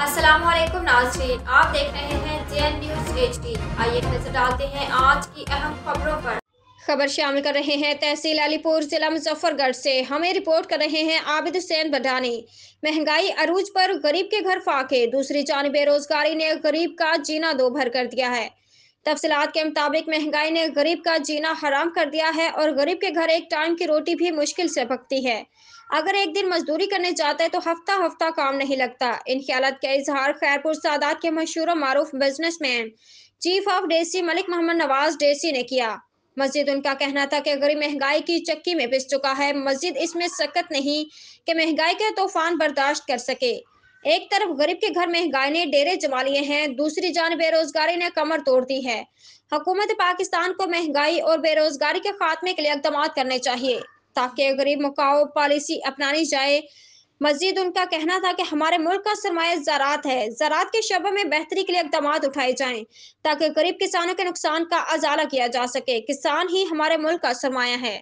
अस्सलाम वालेकुम नाज़रीन, आप देख रहे हैं JN न्यूज़ HD। आइए नजर डालते हैं आज की अहम खबरों पर। खबर शामिल कर रहे हैं तहसील अलीपुर जिला मुजफ्फरगढ़ से। हमें रिपोर्ट कर रहे हैं आबिद हुसैन बडानी। महंगाई अरूज पर गरीब के घर फाके, दूसरी जानिब बेरोजगारी ने गरीब का जीना दो भर कर दिया है। तफसीलात के मुताबिक महंगाई ने गरीब का जीना हराम कर दिया है और गरीब के घर एक टाइम की रोटी भी मुश्किल से पकती है। अगर एक दिन मजदूरी करने जाता है तो हफ्ता हफ्ता काम नहीं लगता। इन ख्यालात का इजहार खैरपुर सादात के मशहूर मारूफ businessman chief of Desi Malik Mohammad Nawaz Desi ने किया। मस्जिद उनका कहना था कि गरीब महंगाई की चक्की में पिस चुका है। मस्जिद इसमें सकत नहीं कि महंगाई का तूफान बर्दाश्त कर सके। एक तरफ गरीब के घर महंगाई ने डेरे जमा लिए हैं, दूसरी जान बेरोजगारी ने कमर तोड़ दी है। हुकूमत पाकिस्तान को महंगाई और बेरोजगारी के खात्मे के लिए इक़दाम करने चाहिए ताकि गरीब मुकाओ पॉलिसी अपनानी जाए। मजीद उनका कहना था कि हमारे मुल्क का सरमाया ज़राअत है, ज़राअत के शोबे में बेहतरी के लिए इक़दाम उठाए जाएं ताकि गरीब किसानों के नुकसान का अजाला किया जा सके। किसान ही हमारे मुल्क का सरमाया है।